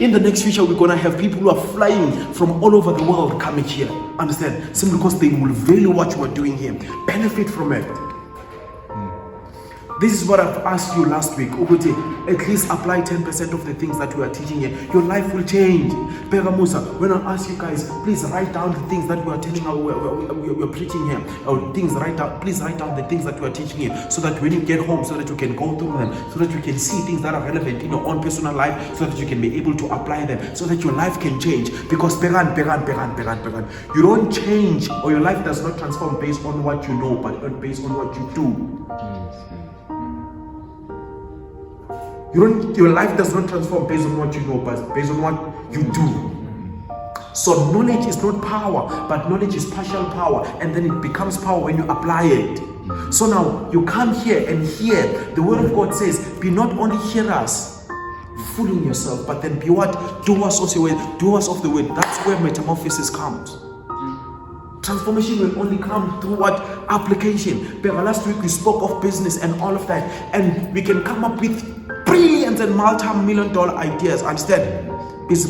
In the next future, we're going to have people who are flying from all over the world coming here. Understand? Simply because they will value what you are doing here. Benefit from it. This is what I've asked you last week. Uguti, at least apply 10% of the things that we are teaching here. Your life will change. Pega Musa, when I ask you guys, please write down the things that we are telling we're preaching here. Or things please write down the things that we are teaching here, so that when you get home, so that you can go through them, so that you can see things that are relevant in your own personal life, so that you can be able to apply them, so that your life can change. Because pegan, you don't change, or your life does not transform based on what you know, but based on what you do. Your life does not transform based on what you know, but based on what you do. So knowledge is not power, but knowledge is partial power, and then it becomes power when you apply it. So now you come here and hear the word of God says, be not only hearers, fooling yourself, but then be what? Doers of the word. Doers of the word. That's where metamorphosis comes. Transformation will only come through what? Application. But last week we spoke of business and all of that, and we can come up with brilliant and multi-million-dollar ideas, understand?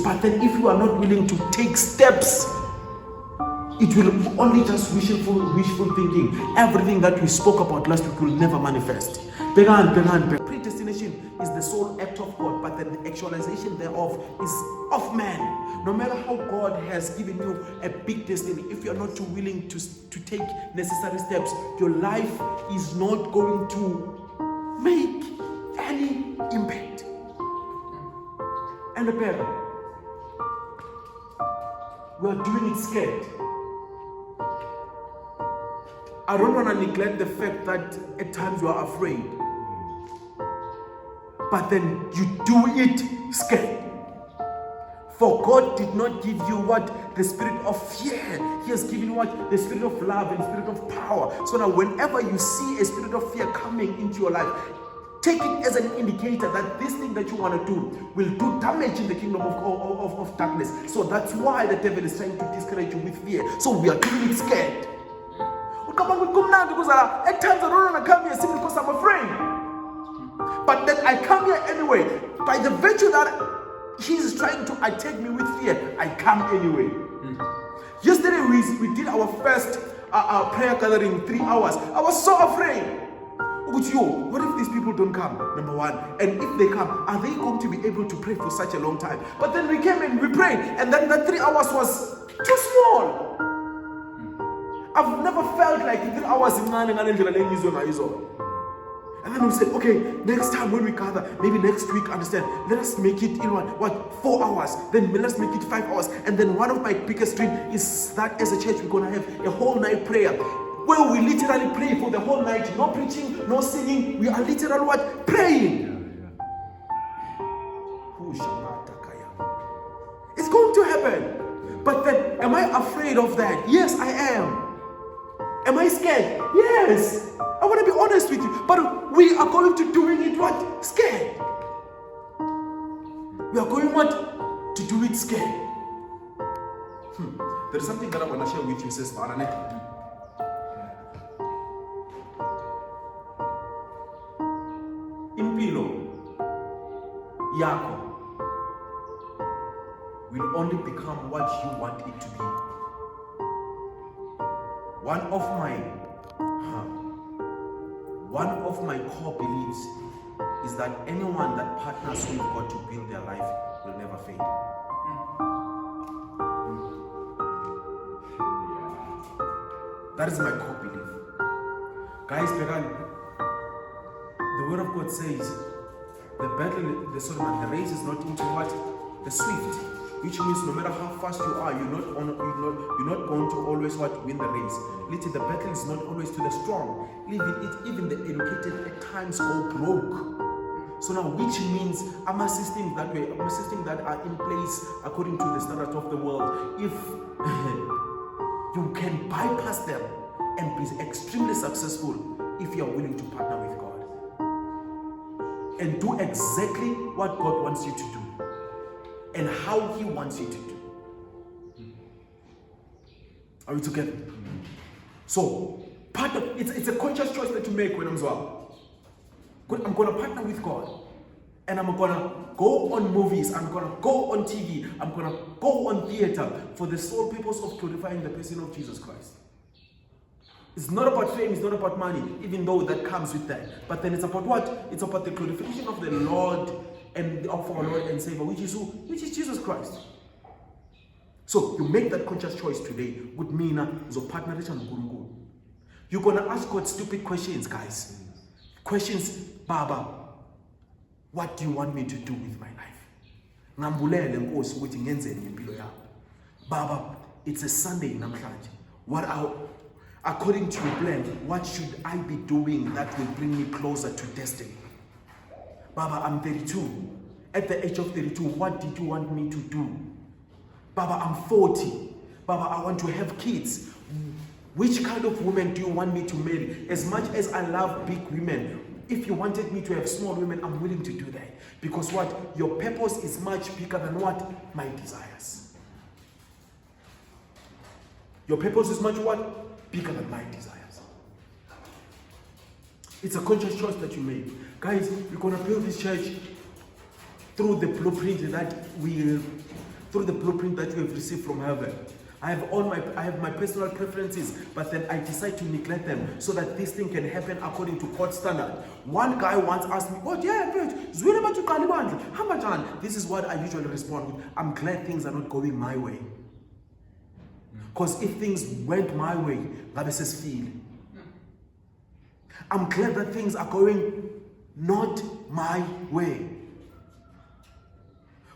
But then if you are not willing to take steps, it will only just wishful thinking. Everything that we spoke about last week will never manifest. Predestination is the sole act of God, but then the actualization thereof is of man. No matter how God has given you a big destiny, if you are not too willing to take necessary steps, your life is not going to make any impact. And the better, we are doing it scared. I don't want to neglect the fact that at times you are afraid, but then you do it scared. For God did not give you what? The spirit of fear. He has given you what? The spirit of love and spirit of power. So now whenever you see a spirit of fear coming into your life, take it as an indicator that this thing that you want to do will do damage in the kingdom of darkness. So that's why the devil is trying to discourage you with fear. So we are doing it scared. Because at times I don't want to come here simply because I'm afraid. But then I come here anyway. By the virtue that he's trying to attack me with fear, I come anyway. Yesterday we did our first prayer gathering, 3 hours. I was so afraid. What if these people don't come? Number one. And if they come, are they going to be able to pray for such a long time? But then we came and we prayed, and then that 3 hours was too small. I've never felt like 3 hours in and then we said, okay, next time when we gather, maybe next week, understand, let us make it in 4 hours. Then let's make it 5 hours. And then one of my biggest dreams is that as a church, we're going to have a whole night prayer, where we literally pray for the whole night. No preaching, no singing. We are literally what? Praying. It's going to happen. But then, am I afraid of that? Yes, I am. Am I scared? Yes. I want to be honest with you. But we are going to doing it what? Scared. We are going what? To do it scared. There is something that I want to share with you, Sis Farane. Impilo yako will only become what you want it to be. One of my core beliefs is that anyone that partners with God to build their life will never fail. That is my core belief. Guys, the word of God says the race is not into what? The swift. Which means no matter how fast you are, you're not going to always win the race. Literally, the battle is not always to the strong. Even the educated at times go broke. So now, which means I'm assisting that way. I'm assisting that are in place according to the standard of the world. If you can bypass them and be extremely successful if you are willing to partner with God and do exactly what God wants you to do and how He wants you to do. Are we together? So, partner, it's a conscious choice that you make when I'm going to partner with God, and I'm going to go on movies, I'm going to go on TV, I'm going to go on theater for the sole purpose of glorifying the person of Jesus Christ. It's not about fame, it's not about money, even though that comes with that. But then it's about what? It's about the glorification of the Lord and of our Lord and Savior, which is who? Which is Jesus Christ. So you make that conscious choice today. Good mina, you're gonna ask God stupid questions, guys. Questions, Baba, what do you want me to do with my life? Ngambulele Nkosi ukuthi ngenzeni ngempilo yakho. Baba, it's a Sunday namhlanje. According to your plan, what should I be doing that will bring me closer to destiny? Baba, I'm 32. At the age of 32, what did you want me to do? Baba, I'm 40. Baba, I want to have kids. Which kind of woman do you want me to marry? As much as I love big women, if you wanted me to have small women, I'm willing to do that. Because what? Your purpose is much bigger than what? My desires. Your purpose is much what? Bigger than my desires. It's a conscious choice that you make. Guys, we're going to build this church through the blueprint that we have received from heaven. I have my personal preferences, but then I decide to neglect them so that this thing can happen according to God's standard. One guy once asked me, "Oh yeah, how much on?" This is what I usually respond with. I'm glad things are not going my way. Because if things went my way, I'm glad that things are going not my way.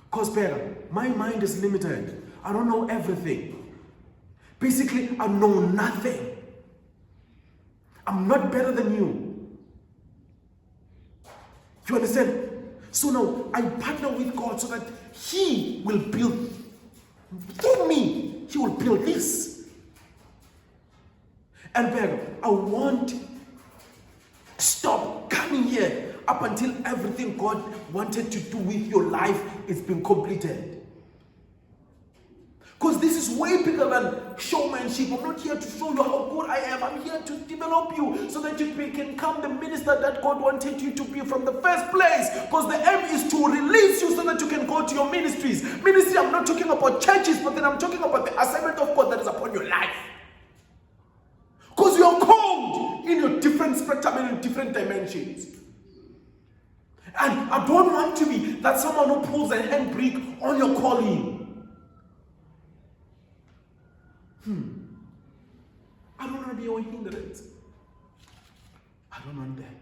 Because my mind is limited. I don't know everything. Basically, I know nothing. I'm not better than you. You understand? So now I partner with God so that He will build through me. He will build this. And I won't stop coming here up until everything God wanted to do with your life is been completed. Because this is way bigger than showmanship. I'm not here to show you how good I am. I'm here to develop you so that you can become the minister that God wanted you to be from the first place. Because the aim is to release you so that you can go to your ministries. Ministry, I'm not talking about churches, but then I'm talking about the assignment of God that is upon your life. Because you're called in your different spectrum and in different dimensions. And I don't want to be that someone who pulls a handbrake on your calling. I don't want to be your hindrance. I don't want that.